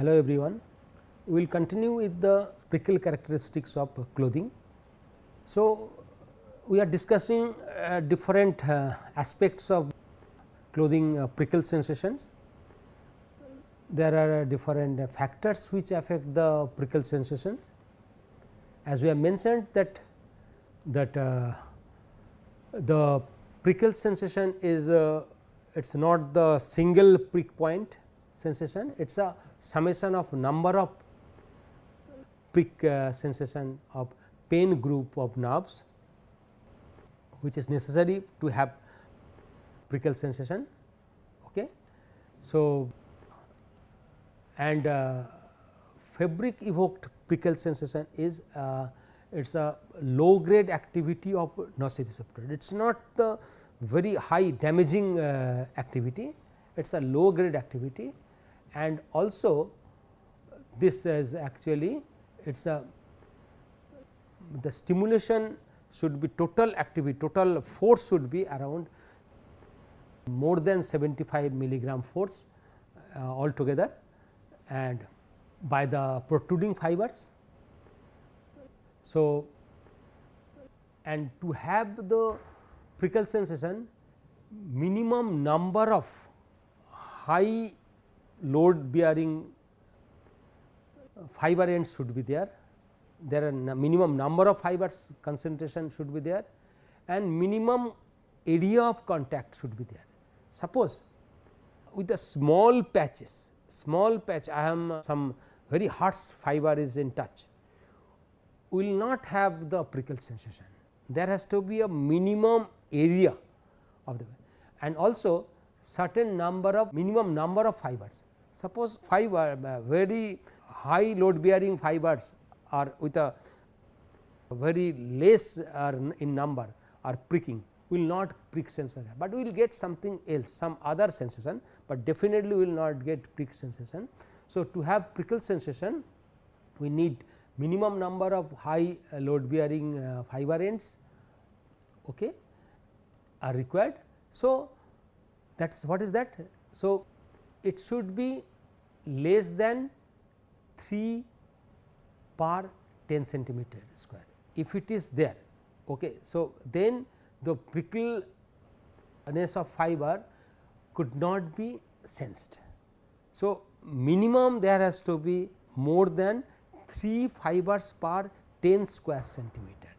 Hello everyone, we will continue with the prickle characteristics of clothing. So, we are discussing different aspects of clothing prickle sensations. There are different factors which affect the prickle sensations. As we have mentioned that the prickle sensation is it is not the single prick point sensation, it is a summation of number of prick sensation of pain group of nerves, which is necessary to have prickle sensation. Okay. So, and fabric evoked prickle sensation is it is a low grade activity of nociceptor. It is not the very high damaging activity, it is a low grade activity, and also this is actually it is a the stimulation should be total activity, total force should be around more than 75 milligram force altogether, and by the protruding fibers. So, and to have the prickle sensation, minimum number of high load bearing fiber ends should be there. There are minimum number of fibers concentration should be there, and minimum area of contact should be there. Suppose with the small patches, small patch I am some very harsh fiber is in touch, will not have the prickle sensation. There has to be a minimum area of the, and also certain number of minimum number of fibers. Suppose fiber very high load bearing fibers are with a very less in number are pricking, will not prick sensation, but we will get something else, some other sensation, but definitely will not get prick sensation. So, to have prickle sensation we need minimum number of high load bearing fiber ends, okay, are required. So, that is what is that? So, it should be less than 3 per 10 centimeter square. If it is there, okay, so then the prickleness of fiber could not be sensed. So, minimum there has to be more than 3 fibers per 10 square centimeter.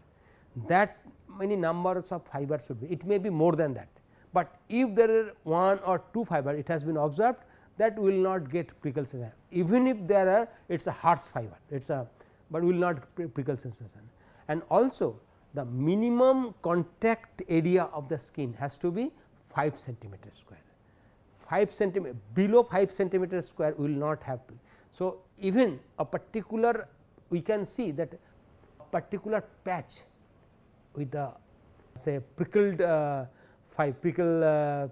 That many numbers of fibers should be, it may be more than that, but if there are 1 or 2 fiber, it has been observed that will not get prickle sensation, even if there are it is a harsh fiber, it is a, but will not prickle sensation. And also the minimum contact area of the skin has to be 5 centimeter square, 5 centimeter, below 5 centimeter square will not have. So, even a particular we can see that particular patch with the say prickled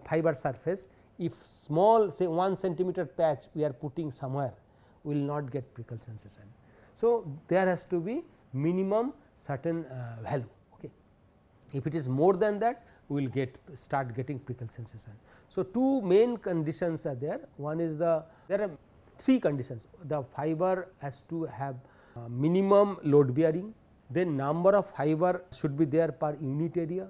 fiber surface, if small say 1 centimeter patch we are putting somewhere will not get prickle sensation. So, there has to be minimum certain value. Okay. If it is more than that we will start getting prickle sensation. So, two main conditions are there. One is there are 3 conditions, the fiber has to have minimum load bearing, then number of fiber should be there per unit area,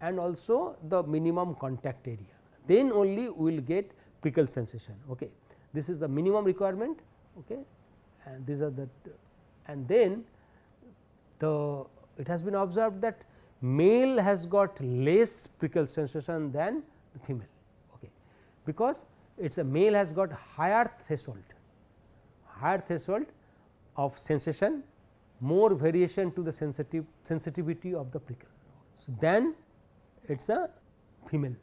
and also the minimum contact area, then only we will get prickle sensation. Okay. This is the minimum requirement, okay. And these are the, and then it has been observed that male has got less prickle sensation than the female, okay, because it is a male has got higher threshold of sensation, more variation to the sensitivity of the prickle. So, then it is a female.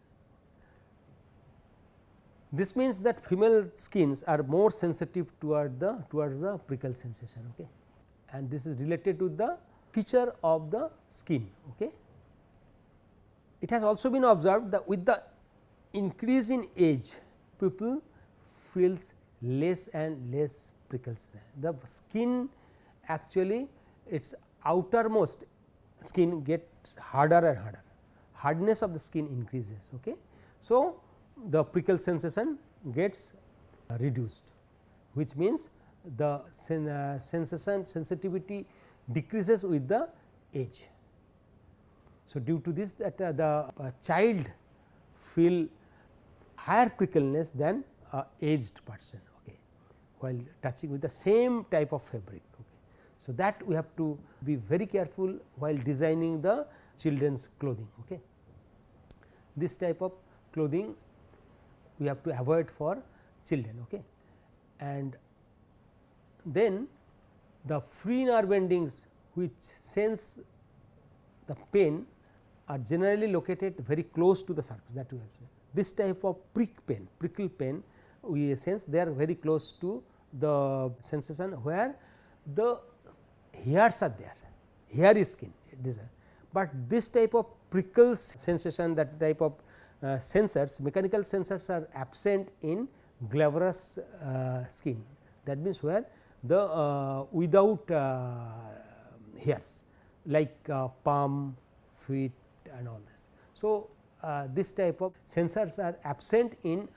This means that female skins are more sensitive towards the prickle sensation, okay, and this is related to the feature of the skin. Okay. It has also been observed that with the increase in age, people feels less and less prickle sensation. The skin actually its outermost skin get harder and harder, hardness of the skin increases. Okay. So, the prickle sensation gets reduced. which means the sensation sensitivity decreases with the age. So, due to this that the child feel higher prickleness than a aged person, okay, while touching with the same type of fabric. Okay. So, that we have to be very careful while designing the children's clothing. Okay. This type of clothing we have to avoid for children. Okay. And then the free nerve endings which sense the pain are generally located very close to the surface, that we have seen. This type of prickle pain we sense, they are very close to the sensation where the hairs are there, hair is skin, but this type of prickles sensation, that type of sensors, mechanical sensors are absent in glabrous skin, that means where the without hairs like palm, feet and all this. So, this type of sensors are absent in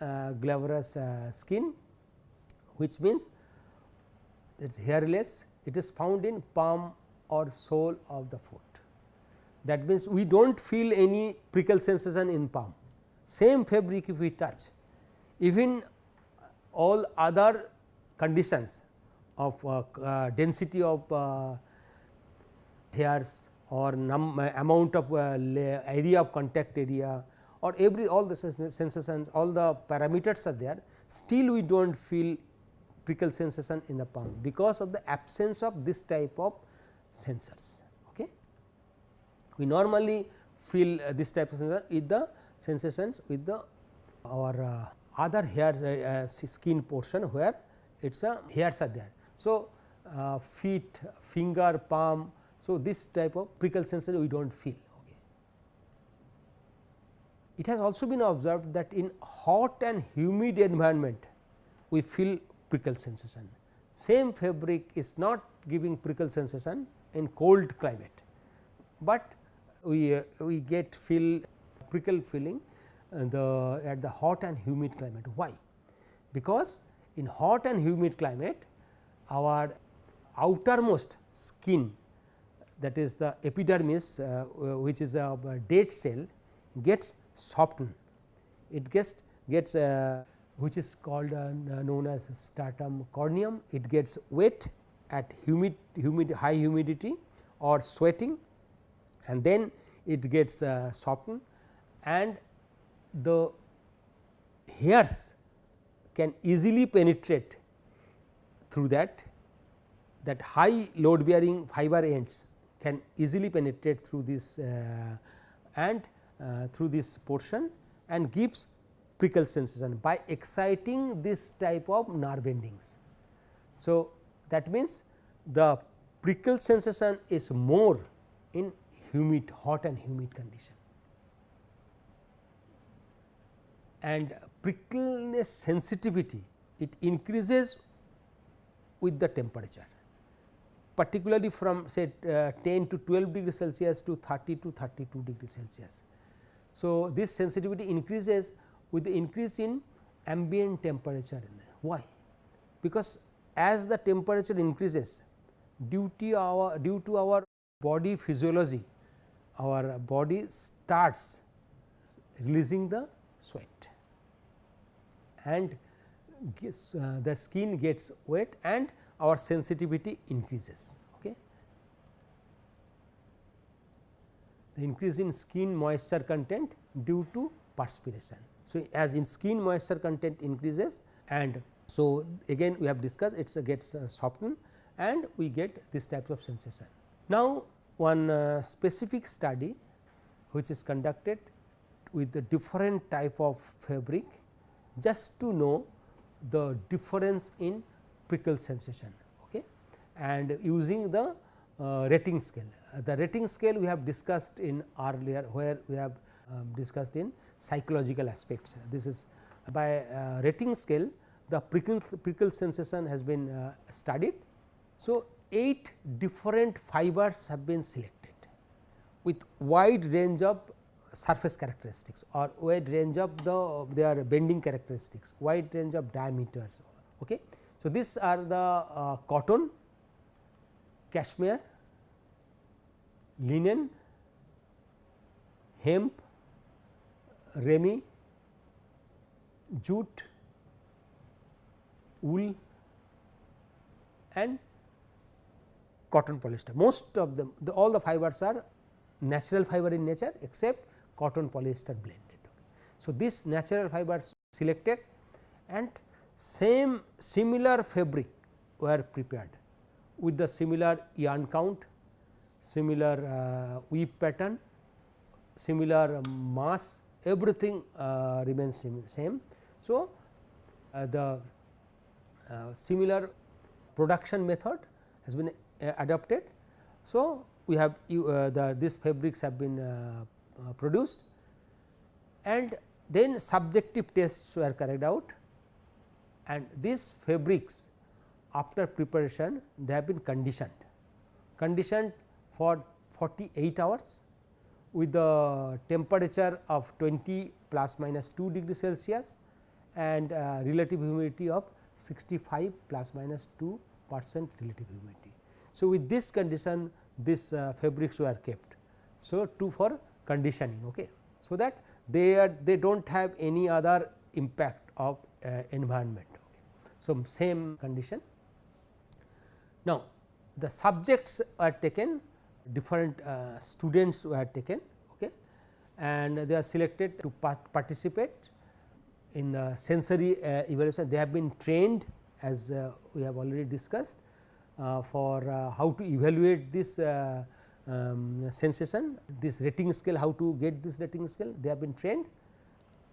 glabrous skin, which means it is hairless, it is found in palm or sole of the foot. That means, we do not feel any prickle sensation in palm, same fabric if we touch, even all other conditions of density of hairs or amount of area of contact area or all the sensations, all the parameters are there, still we do not feel prickle sensation in the palm, because of the absence of this type of sensors. Okay. We normally feel this type of sensation with the sensations with the our other hair skin portion where it is hairs are there. So, feet, finger, palm. So, this type of prickle sensation we do not feel. Okay. It has also been observed that in hot and humid environment we feel prickle sensation. Same fabric is not giving prickle sensation in cold climate, but we get prickle feeling at the hot and humid climate. Why? Because in hot and humid climate our outermost skin, that is the epidermis, which is a dead cell, gets softened. It gets which is called known as stratum corneum. It gets wet at high humidity or sweating, and then it gets softened, and the hairs can easily penetrate through that high load bearing fiber ends can easily penetrate through this and through this portion and gives prickle sensation by exciting this type of nerve endings. So, that means the prickle sensation is more in hot and humid condition, and prickleness sensitivity it increases with the temperature, particularly from say 10 to 12 degrees Celsius to 30 to 32 degrees Celsius. So, this sensitivity increases with the increase in ambient temperature in there. Why? Because as the temperature increases, due to our body physiology, our body starts releasing the sweat, and the skin gets wet and our sensitivity increases. Okay. The increase in skin moisture content due to perspiration. So, as in skin moisture content increases, and so again we have discussed it gets softened and we get this type of sensation. Now, one specific study which is conducted with the different type of fabric, just to know the difference in prickle sensation, okay, and using the rating scale. The rating scale we have discussed in earlier, where we have discussed in psychological aspects. This is by rating scale the prickle sensation has been studied. So, 8 different fibers have been selected with wide range of surface characteristics or wide range of their bending characteristics, wide range of diameters. Okay. So, these are the cotton, cashmere, linen, hemp, remi, jute, wool and cotton polyester. Most of them, all the fibers are natural fiber in nature except cotton polyester blended. So, this natural fibers selected and similar fabric were prepared with the similar yarn count, similar weave pattern, similar mass, everything remains same. So, the similar production method has been adopted. So, we have these fabrics have been produced and then subjective tests were carried out, and these fabrics after preparation they have been conditioned for 48 hours with the temperature of 20 plus minus 2 degree Celsius and relative humidity of 65 plus minus 2% relative humidity. So, with this condition these fabrics were kept. So, for conditioning, okay. So that they do not have any other impact of environment. Okay. So, same condition. Now, the subjects are taken, different students were taken, okay, and they are selected to participate in the sensory evaluation. They have been trained, as we have already discussed, for how to evaluate this sensation, this rating scale, how to get this rating scale, they have been trained,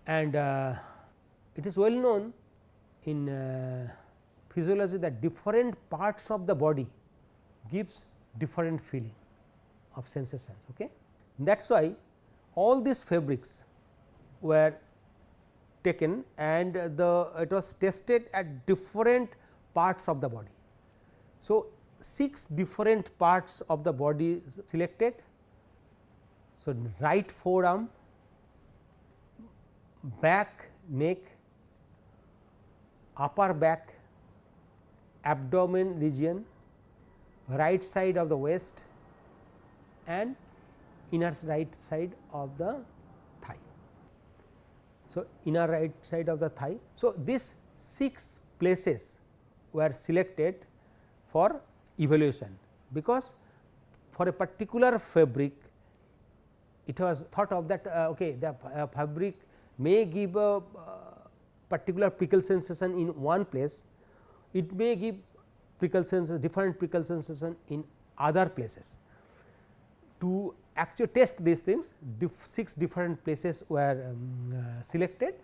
and it is well known in physiology that different parts of the body gives different feeling of sensations. Okay. That is why all these fabrics were taken and it was tested at different parts of the body. So, 6 different parts of the body selected. So, right forearm, back, neck, upper back, abdomen region, right side of the waist and inner right side of the thigh. So, inner right side of the thigh. So, these 6 places were selected for evaluation, because for a particular fabric it was thought of that okay, the fabric may give a particular prickle sensation in one place, it may give prickle sensation, different prickle sensation in other places. To actually test these things, 6 different places were selected,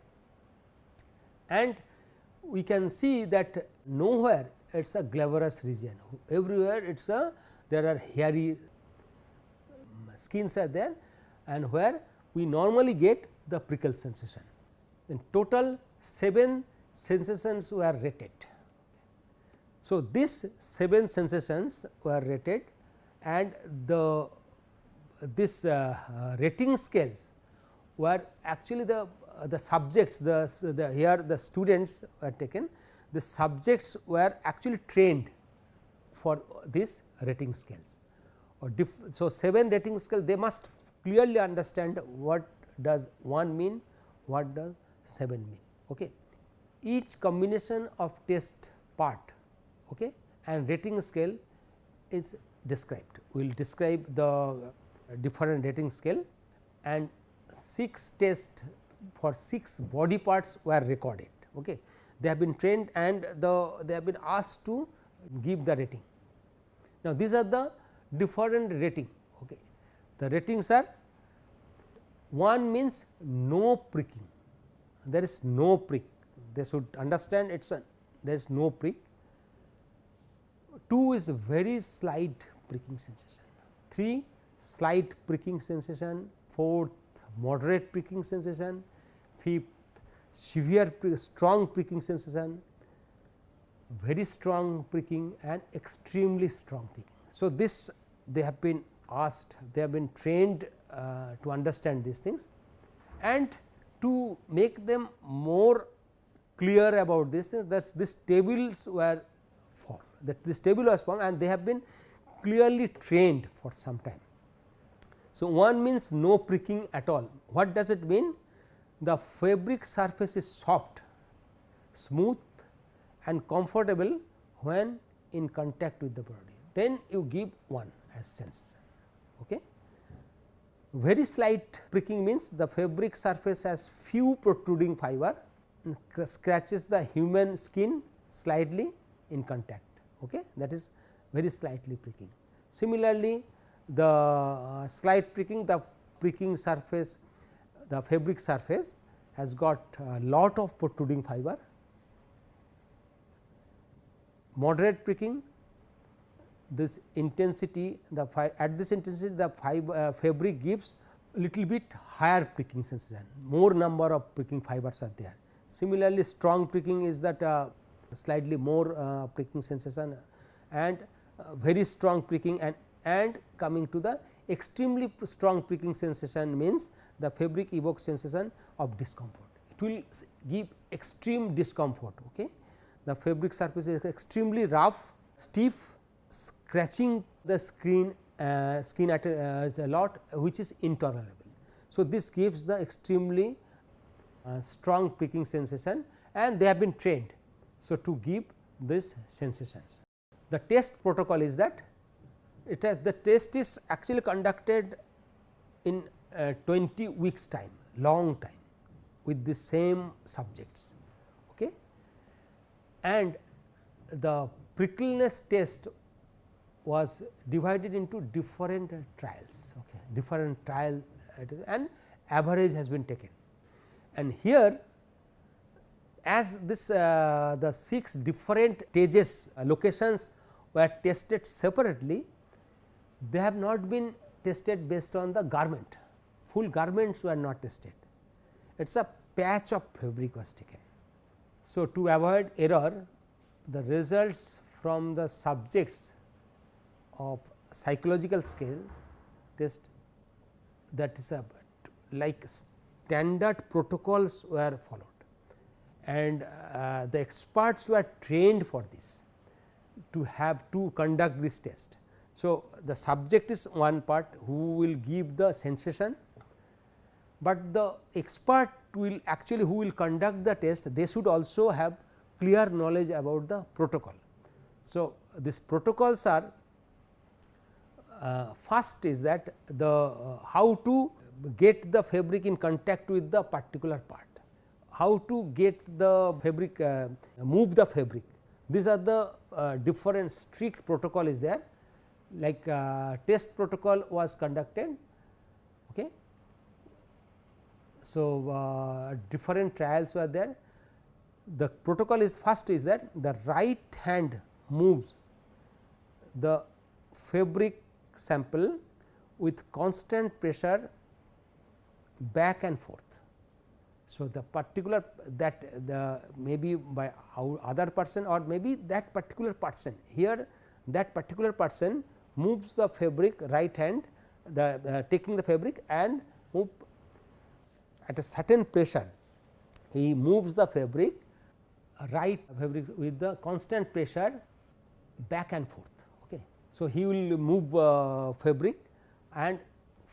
and we can see that nowhere it is a glabrous region, everywhere it is a there are hairy skins are there, and where we normally get the prickle sensation. In total 7 sensations were rated. So, these 7 sensations were rated, and this rating scales were actually the subjects, here the students were taken, the subjects were actually trained for these rating scales. So, 7 rating scale, they must clearly understand what does 1 mean, what does 7 mean. Okay. Each combination of test part, okay, and rating scale is described. We will describe the different rating scale, and 6 tests for 6 body parts were recorded. Okay. They have been trained and they have been asked to give the rating. Now, these are the different rating. Okay. The ratings are: 1 means no pricking, there is no prick, they should understand it is there is no prick. 2 is very slight pricking sensation, 3 slight pricking sensation, 4th moderate pricking sensation, 5th severe strong pricking sensation, very strong pricking and extremely strong pricking. So, this they have been asked, they have been trained to understand these things, and to make them more clear about this, that these tables were formed, that this table was formed and they have been clearly trained for some time. So, one means no pricking at all. What does it mean? The fabric surface is soft, smooth and comfortable when in contact with the body, then you give 1 as sense. Okay. Very slight pricking means the fabric surface has few protruding fiber, scratches the human skin slightly in contact, okay. That is very slightly pricking. Similarly, the slight pricking, the pricking surface, the fabric surface has got a lot of protruding fiber. Moderate pricking, this intensity, at this intensity the fabric gives little bit higher pricking sensation, more number of pricking fibers are there. Similarly, strong pricking is that slightly more pricking sensation, and very strong pricking, and coming to the extremely strong pricking sensation means the fabric evokes sensation of discomfort. It will give extreme discomfort. Okay. The fabric surface is extremely rough, stiff, scratching the skin at a lot, which is intolerable. So, this gives the extremely strong pricking sensation, and they have been trained. So, to give these sensations. The test protocol is that the test is actually conducted in 20 weeks time, long time, with the same subjects, okay. And the prickliness test was divided into different trials, okay, different trial, and average has been taken. And here, as this the 6 different stages locations were tested separately, they have not been tested based on the garment, full garments were not tested, it is a patch of fabric was taken. So, to avoid error, the results from the subjects of psychological scale test, that is a like standard protocols were followed, and the experts were trained for this, to have to conduct this test. So, the subject is one part who will give the sensation, but the expert will actually who will conduct the test, they should also have clear knowledge about the protocol. So, these protocols are first is that the how to get the fabric in contact with the particular part, how to get the fabric move the fabric. These are the different strict protocol is there, like test protocol was conducted. Okay. So, different trials were there. The protocol is first is that the right hand moves the fabric sample with constant pressure back and forth. So, the particular that the maybe by other person or maybe that particular person, here that particular person moves the fabric right hand, the taking the fabric and move at a certain pressure, he moves the fabric with the constant pressure back and forth. Okay. So, he will move fabric and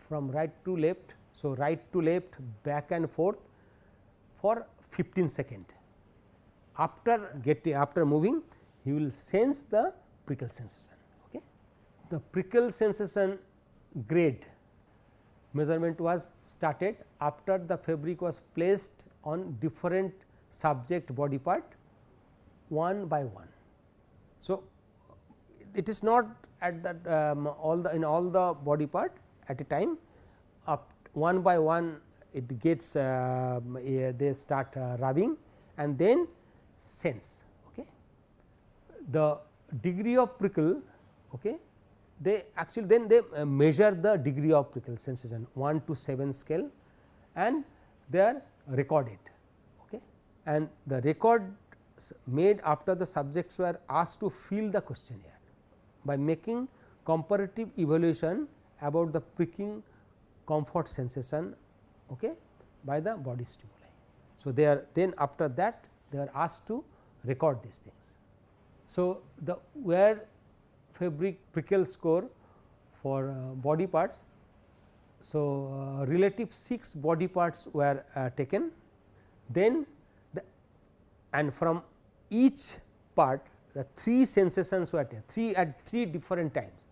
from right to left. So, right to left, back and forth for 15 seconds. After moving, he will sense the prickle sensation. Okay. The prickle sensation grade measurement was started after the fabric was placed on different subject body part one by one. So, it is not at that in all the body part at a time, up one by one it gets they start rubbing and then sense. Okay. The degree of prickle, okay, they actually then they measure the degree of prickle sensation 1 to 7 scale and they are recorded. Okay. And the records made after the subjects were asked to fill the questionnaire by making comparative evaluation about the pricking comfort sensation, okay, by the body stimuli. So, they are then after that they are asked to record these things. So, the wear fabric prickle score for body parts. So, relative 6 body parts were taken, then and from each part the 3 sensations were taken, at 3 different times,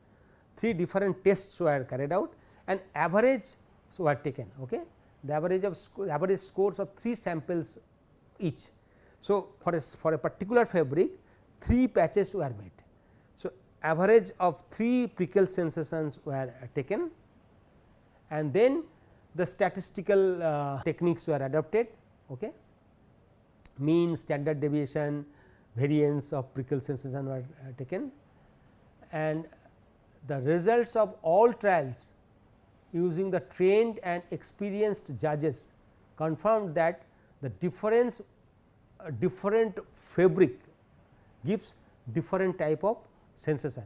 3 different tests were carried out and average were taken. Okay. The average scores of 3 samples each. So, for a particular fabric 3 patches were made. So, average of 3 prickle sensations were taken and then the statistical techniques were adopted. Okay. Mean, standard deviation, variance of prickle sensation were taken, and the results of all trials using the trained and experienced judges confirmed that the different fabric gives different type of sensation,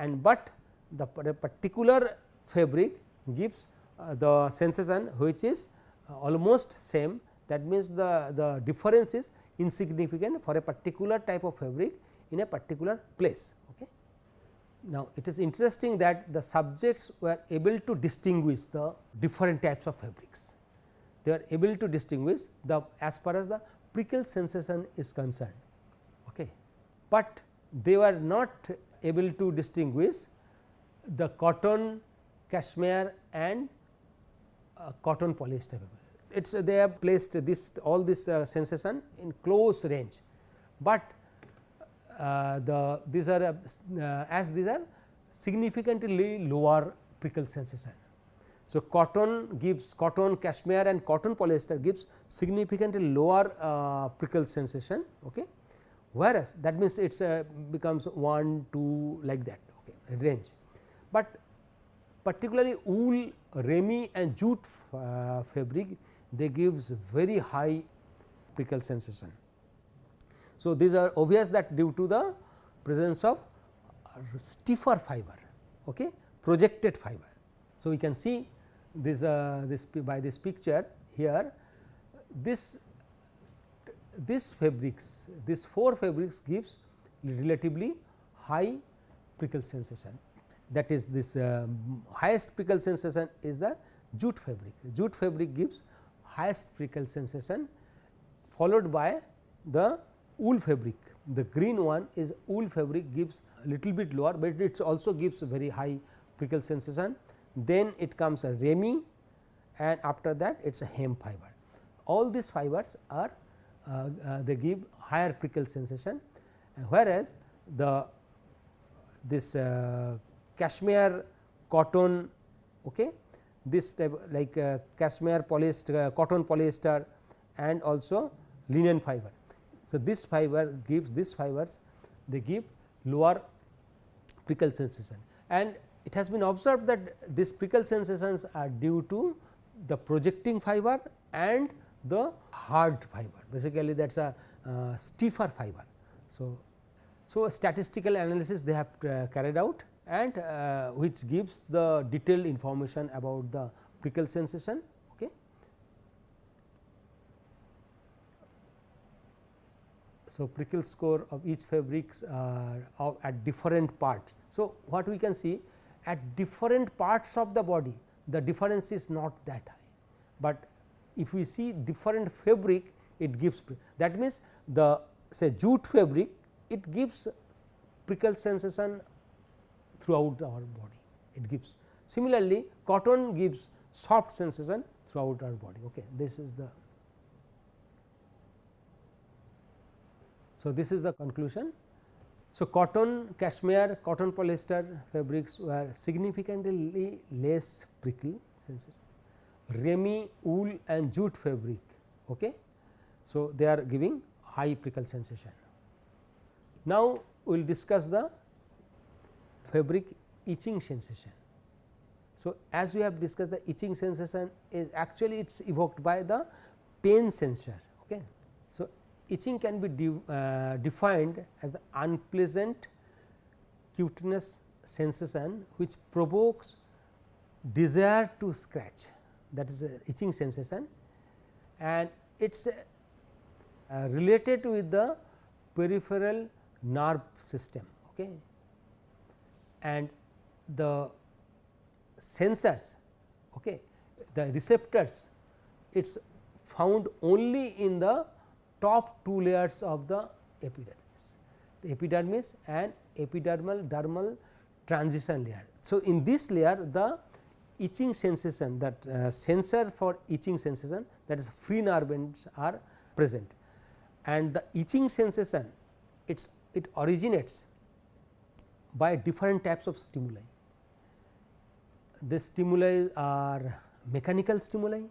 and but the particular fabric gives the sensation which is almost same. That means, the difference is insignificant for a particular type of fabric in a particular place. Okay. Now, it is interesting that the subjects were able to distinguish the different types of fabrics. They are able to distinguish the as far as the prickle sensation is concerned, okay. But they were not able to distinguish the cotton, cashmere and cotton polyester fabric. They have placed all this sensation in close range, but these are significantly lower prickle sensation. So, cotton, cashmere and cotton polyester gives significantly lower prickle sensation, okay. Whereas, that means it becomes 1, 2 like that, okay, range, but particularly wool, remi and jute fabric, they gives very high prickle sensation. So, these are obvious that due to the presence of stiffer fiber, okay, projected fiber. So, we can see this by this picture here, this fabrics, these 4 fabrics gives relatively high prickle sensation. That is, this highest prickle sensation is the jute fabric. Jute fabric gives highest prickle sensation, followed by the wool fabric. The green one is wool fabric, gives a little bit lower, but it also gives a very high prickle sensation. Then it comes a remi, and after that it is a hemp fiber. All these fibers are they give higher prickle sensation, whereas this cashmere, cotton, okay, this type like cashmere polyester, cotton polyester and also linen fiber. So, this fiber gives these fibers, they give lower prickle sensation, and it has been observed that these prickle sensations are due to the projecting fiber and the hard fiber, basically that is a stiffer fiber. So, a statistical analysis they have carried out, and which gives the detailed information about the prickle sensation. Okay. So, prickle score of each fabrics are at different parts. So, what we can see at different parts of the body, the difference is not that high, but if we see different fabric, it gives, that means the say jute fabric, it gives prickle sensation throughout our body, it gives. Similarly, cotton gives soft sensation throughout our body. Okay. This is the, so this is the conclusion. So, cotton, cashmere, cotton polyester fabrics were significantly less prickle sensation. Remi, wool and jute fabric, okay. So, they are giving high prickle sensation. Now, we will discuss the fabric itching sensation. So, as we have discussed, the itching sensation is actually it is evoked by the pain sensor. Okay. So, itching can be defined as the unpleasant cutaneous sensation which provokes desire to scratch, that is a itching sensation, and it is related with the peripheral nerve system, okay. And the sensors, okay, the receptors, it is found only in the top two layers of the epidermis, the epidermis and epidermal dermal transition layer. So, in this layer the itching sensation, that sensor for itching sensation, that is free nerve ends are present, and the itching sensation it originates by different types of stimuli. The stimuli are mechanical stimuli.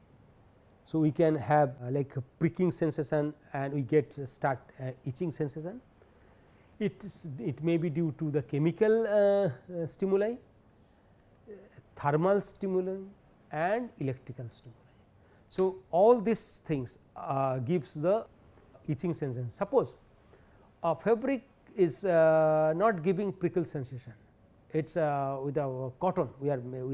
So, we can have like a pricking sensation and we get start itching sensation. It may be due to the chemical stimuli, thermal stimuli and electrical stimuli. So, all these things gives the itching sensation. Suppose a fabric is not giving prickle sensation, it is with a cotton,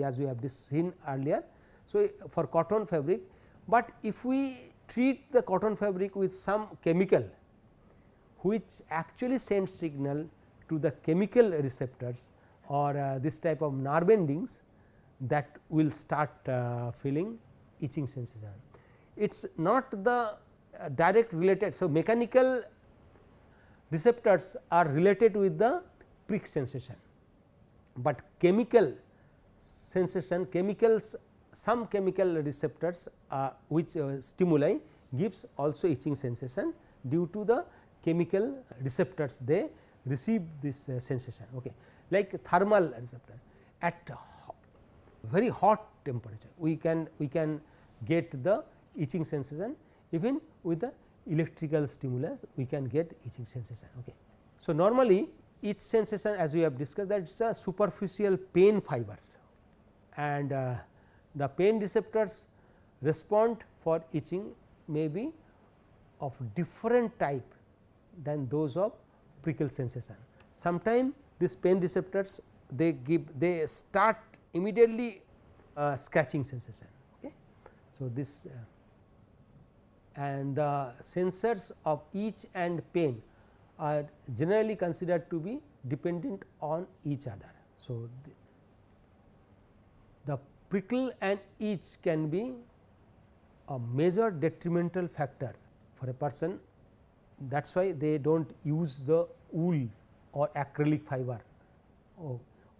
as we have seen earlier. So, for cotton fabric, but if we treat the cotton fabric with some chemical which actually sends signal to the chemical receptors or this type of nerve endings, that will start feeling itching sensation. It is not the direct related. So, mechanical receptors are related with the prick sensation, but chemical sensation, chemicals, some chemical receptors which stimuli gives also itching sensation due to the chemical receptors, they receive this sensation, okay. Like thermal receptor, at very hot temperature we can get the itching sensation, even with the electrical stimulus we can get itching sensation, okay. So, normally itch sensation, as we have discussed, that it is a superficial pain fibers, and the pain receptors respond for itching may be of different type than those of prickle sensation. Sometimes these pain receptors they start immediately scratching sensation, okay. So, this and the sensors of itch and pain are generally considered to be dependent on each other. So, the prickle and itch can be a major detrimental factor for a person, that is why they do not use the wool or acrylic fiber,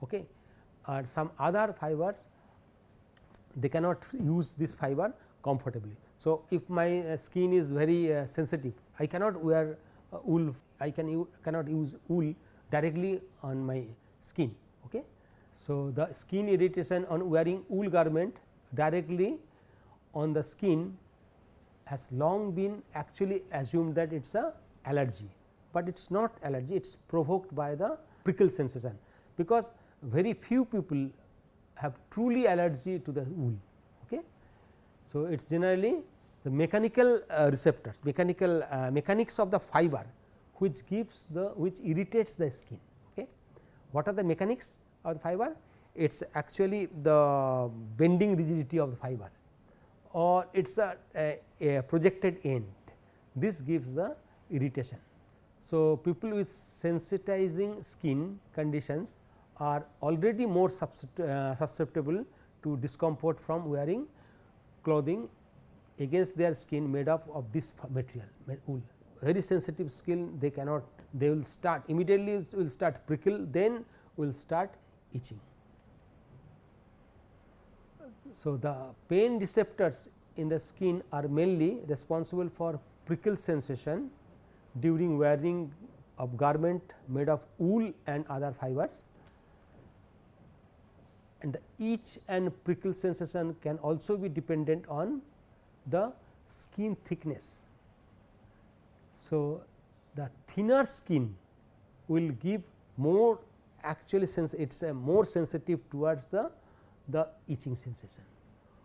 okay. Or some other fibers they cannot use this fiber comfortably. So, if my skin is very sensitive, I cannot wear wool, I cannot use wool directly on my skin, okay. So, the skin irritation on wearing wool garment directly on the skin has long been actually assumed that it is a allergy, but it is not allergy, it is provoked by the prickle sensation, because very few people have truly allergy to the wool, okay. So, it is generally the mechanical receptors, mechanics of the fiber which gives which irritates the skin, okay. What are the mechanics of the fiber? It is actually the bending rigidity of the fiber, or it is a projected end, this gives the irritation. So, people with sensitizing skin conditions are already more susceptible to discomfort from wearing clothing against their skin made of this material, wool. Very sensitive skin, they cannot, they will start immediately will start prickle, then will start itching. So, the pain receptors in the skin are mainly responsible for prickle sensation during wearing of garment made of wool and other fibers, and the itch and prickle sensation can also be dependent on the skin thickness. So, the thinner skin will give more actually sense, it is more sensitive towards the itching sensation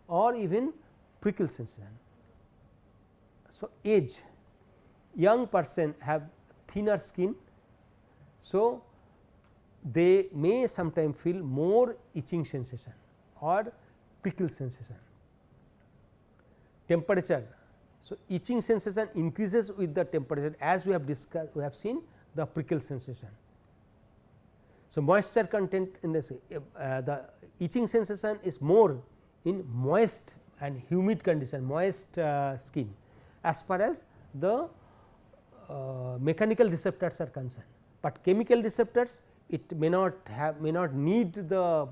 or even prickle sensation. So, age, young person have thinner skin. So, they may sometimes feel more itching sensation or prickle sensation. Temperature, So, itching sensation increases with the temperature, as we have discussed, we have seen the prickle sensation. So, moisture content in this the itching sensation is more in moist and humid condition, moist skin, as far as the mechanical receptors are concerned, but chemical receptors it may not need the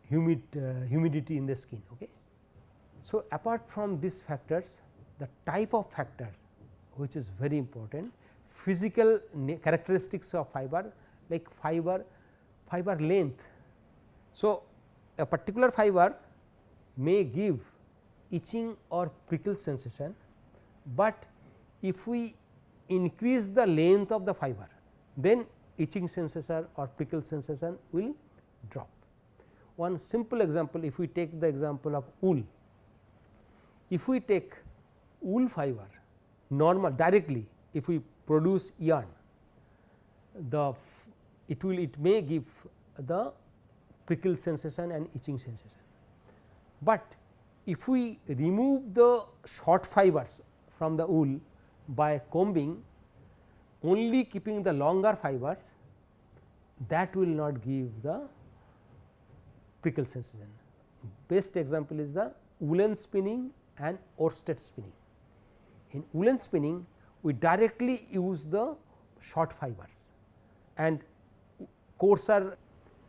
humidity in the skin. Okay. So, apart from these factors, the type of factor which is very important, physical characteristics of fiber, like fiber length. So, a particular fiber may give itching or prickle sensation, but if we increase the length of the fiber, then itching sensation or prickle sensation will drop. One simple example, if we take the example of wool, if we take wool fiber normal directly, if we produce yarn, it may give the prickle sensation and itching sensation. But if we remove the short fibers from the wool by combing, only keeping the longer fibers, that will not give the prickle sensation. Best example is the woolen spinning and worsted spinning. In woolen spinning, we directly use the short fibers and coarser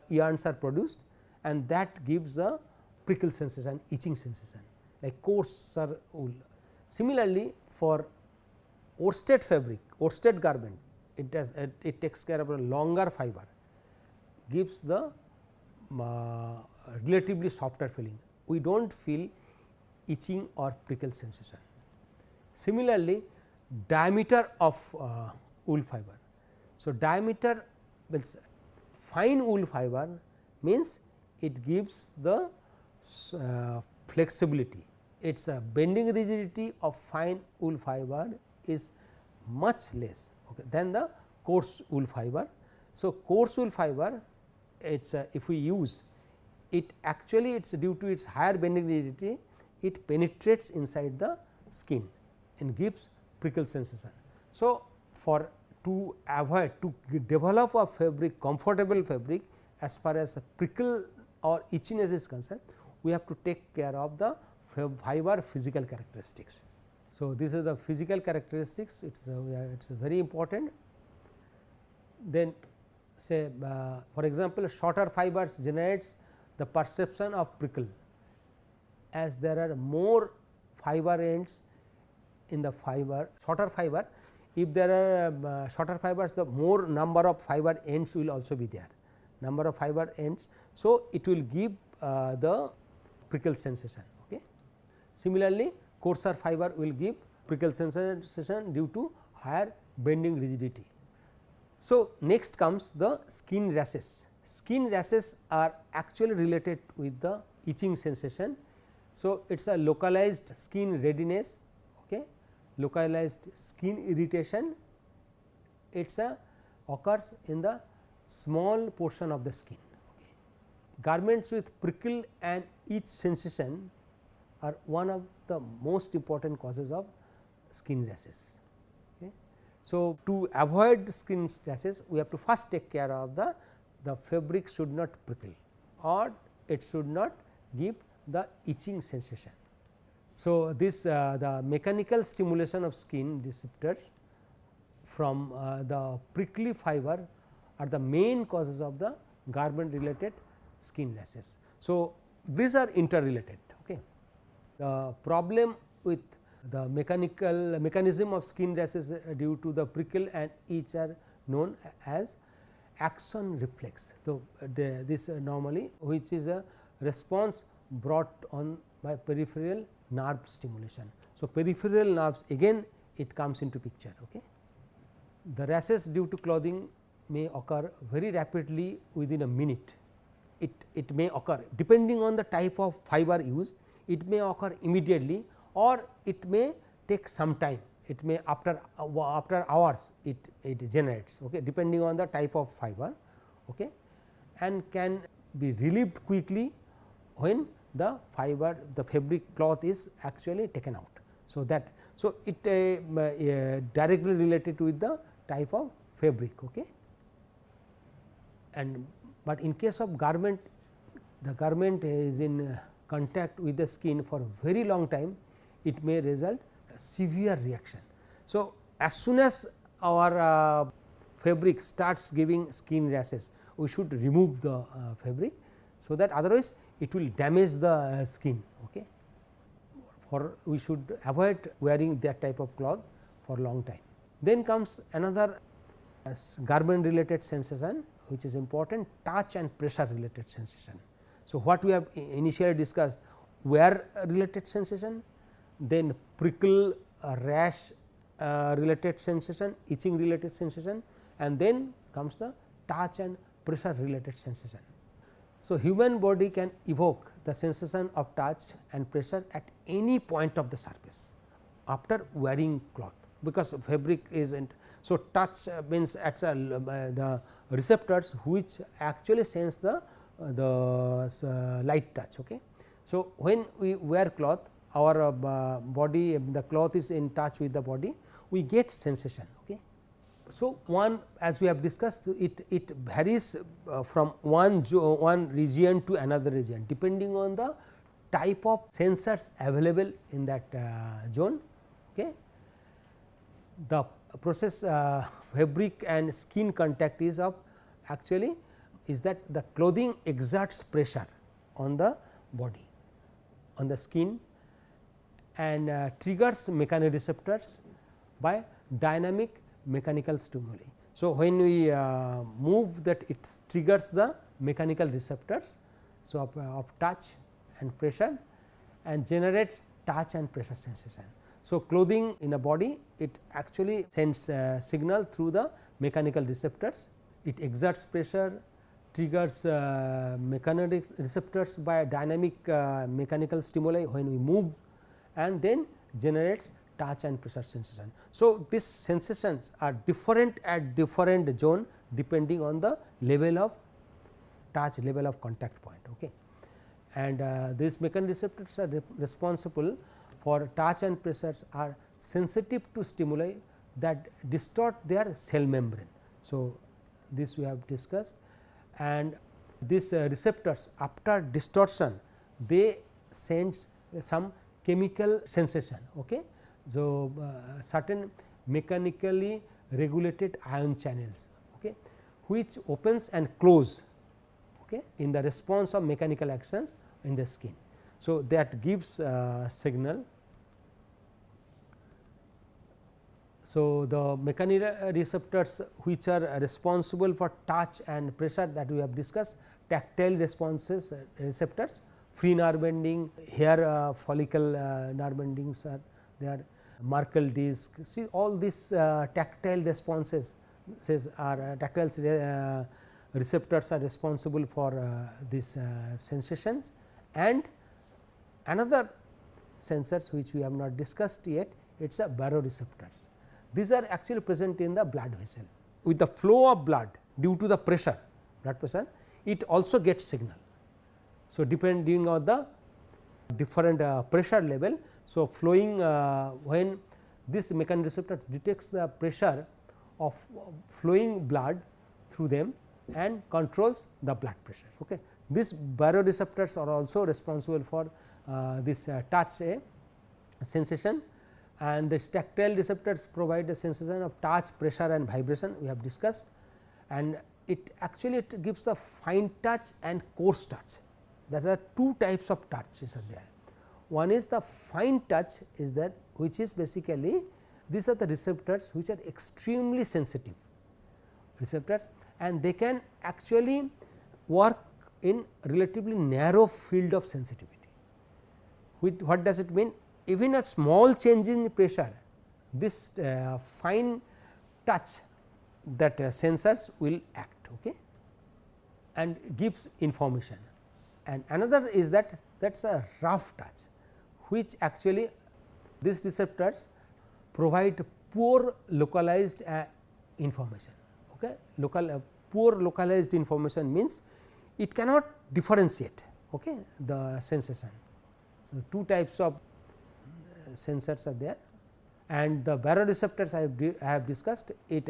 yarns are produced, and that gives the prickle sensation, itching sensation, like coarser wool. Similarly, for worsted fabric, worsted garment, it takes care of a longer fiber, gives the relatively softer feeling. We do not feel itching or prickle sensation. Similarly, diameter of wool fiber. So, diameter means fine wool fiber means it gives the flexibility. Its bending rigidity of fine wool fiber is much less than the coarse wool fiber. So, coarse wool fiber, it's if we use it, actually it is due to its higher bending rigidity, it penetrates inside the skin and gives prickle sensation. So, to develop a fabric, comfortable fabric, as far as prickle or itchiness is concerned, we have to take care of the fiber physical characteristics. So, this is the physical characteristics, it is very important. Then say for example, shorter fibers generates the perception of prickle, as there are more fiber ends in the fiber, shorter fiber. If there are shorter fibers, the more number of fiber ends will also be there, number of fiber ends. So, it will give the prickle sensation. Okay. Similarly, coarser fiber will give prickle sensation due to higher bending rigidity. So, next comes the skin rashes. Skin rashes are actually related with the itching sensation. So, it is a localized skin redness, okay, localized skin irritation, it occurs in the small portion of the skin. Okay. Garments with prickle and itch sensation are one of the most important causes of skin rashes. Okay. So, to avoid skin rashes, we have to first take care of the fabric should not prickle, or it should not give the itching sensation. So, this the mechanical stimulation of skin receptors from the prickly fiber are the main causes of the garment related skin rashes. So, these are interrelated. Okay. The problem with the mechanism of skin rashes due to the prickle and itch are known as action reflex. So, this normally, which is a response brought on by peripheral nerve stimulation. So, peripheral nerves again it comes into picture. Okay. The rashes due to clothing may occur very rapidly within a minute. It may occur depending on the type of fiber used, it may occur immediately or it may take some time, it may after hours it generates, okay, depending on the type of fiber, okay, and can be relieved quickly when the fabric cloth is actually taken out. So, that So, it directly related with the type of fabric. Okay. And but in case of garment, the garment is in contact with the skin for a very long time, it may result a severe reaction. So, as soon as our fabric starts giving skin rashes, we should remove the fabric, so that otherwise it will damage the skin. Okay. For we should avoid wearing that type of cloth for long time. Then comes another garment related sensation, which is important, touch and pressure related sensation. So, what we have initially discussed, wear related sensation, then prickle, rash related sensation, itching related sensation, and then comes the touch and pressure related sensation. So, human body can evoke the sensation of touch and pressure at any point of the surface after wearing cloth, because fabric is not. So, touch means at the receptors which actually sense the light touch. Okay. So, when we wear cloth, our body, the cloth is in touch with the body, we get sensation. Okay. So, one, as we have discussed, it varies from one region to another region, depending on the type of sensors available in that zone. Okay. The process fabric and skin contact is of actually is that the clothing exerts pressure on the body, on the skin, and triggers mechanoreceptors by dynamic mechanical stimuli. So, when we move that, it triggers the mechanical receptors, so of touch and pressure, and generates touch and pressure sensation. So, clothing in a body, it actually sends signal through the mechanical receptors, it exerts pressure, triggers mechanoreceptors by dynamic mechanical stimuli when we move, and then generates touch and pressure sensation. So, these sensations are different at different zone depending on the level of touch, level of contact point. Okay. And these mechanoreceptors are responsible for touch and pressures, are sensitive to stimuli that distort their cell membrane. So, this we have discussed, and these receptors, after distortion, they sends some chemical sensation. Okay. So, certain mechanically regulated ion channels, okay, which opens and close, okay, in the response of mechanical actions in the skin. So, that gives signal. So, the mechanoreceptors which are responsible for touch and pressure, that we have discussed, tactile responses receptors, free nerve ending, hair follicle nerve endings are there, Merkel disc. See, all these tactile responses are tactile receptors are responsible for these sensations, and another sensors which we have not discussed yet, it is a baroreceptors. These are actually present in the blood vessel. With the flow of blood due to the pressure, blood pressure, it also gets signal. So, depending on the different pressure level. So, flowing when this mechanoreceptor detects the pressure of flowing blood through them and controls the blood pressure. Okay. These baroreceptors are also responsible for this touch sensation, and the tactile receptors provide a sensation of touch, pressure and vibration we have discussed, and it actually gives the fine touch and coarse touch. There are two types of touches are there. One is the fine touch is that, which is basically these are the receptors which are extremely sensitive receptors, and they can actually work in relatively narrow field of sensitivity. With what does it mean? Even a small change in pressure, this fine touch that sensors will act, okay, and gives information. And another is that is a rough touch, which actually these receptors provide poor localized information. Okay. Poor localized information means it cannot differentiate, okay, the sensation. So, two types of sensors are there. and the baroreceptors I have discussed, it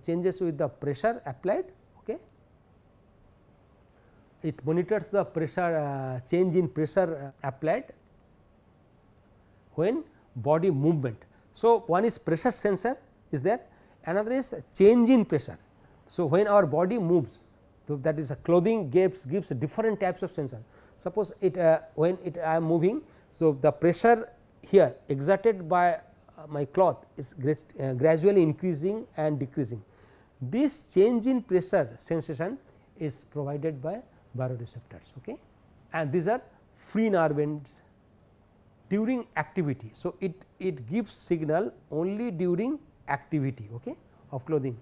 changes with the pressure applied. Okay. It monitors the pressure change in pressure applied when body movement. So, one is pressure sensor is there, another is change in pressure. So, when our body moves, so that is a clothing gives different types of sensor. Suppose it when it I am moving, so the pressure here exerted by my cloth is gradually increasing and decreasing. This change in pressure sensation is provided by baroreceptors, okay. And these are free nerve ends during activity. So, it gives signal only during activity, okay, of clothing,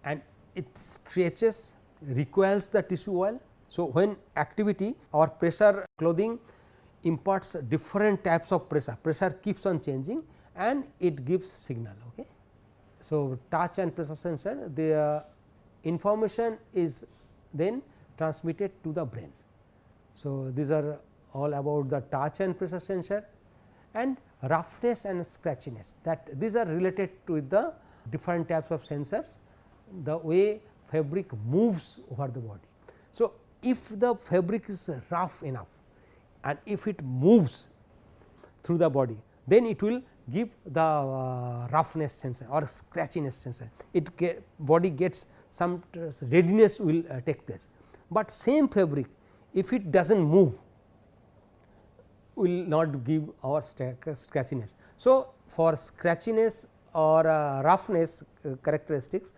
and it stretches, recoils the tissue wall. So, when activity or pressure clothing imparts different types of pressure keeps on changing and it gives signal. Okay. So, touch and pressure sensor, the information is then transmitted to the brain. So, these are all about the touch and pressure sensor, and roughness and scratchiness, that these are related to the different types of sensors, the way fabric moves over the body. So, if the fabric is rough enough and if it moves through the body, then it will give the roughness sensor or scratchiness sensor. Body gets some readiness will take place, but same fabric if it does not move will not give our scratchiness. So, for scratchiness or roughness characteristics,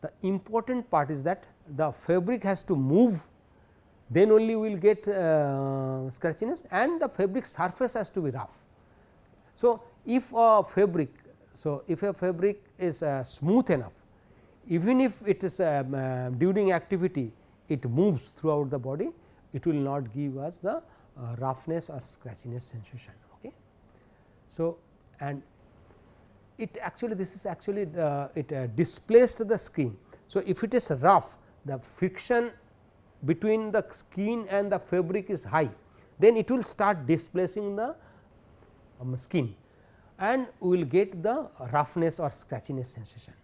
the important part is that the fabric has to move, then only we will get scratchiness, and the fabric surface has to be rough. So, if a fabric is smooth enough, even if it is during activity it moves throughout the body, it will not give us the roughness or scratchiness sensation. Okay. So, and it actually this is actually it displaced the skin. So, if it is rough, the friction between the skin and the fabric is high, then it will start displacing the skin and we will get the roughness or scratchiness sensation.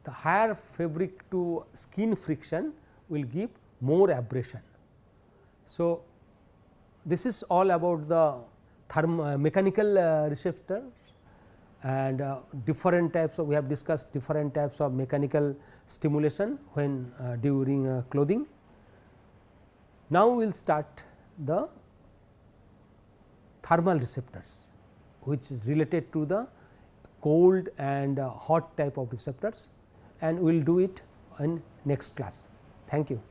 The higher fabric to skin friction will give more abrasion. So, this is all about the mechanical receptors and different types of, we have discussed different types of mechanical stimulation when during clothing. Now, we will start the thermal receptors, which is related to the cold and hot type of receptors, and we will do it in next class. Thank you.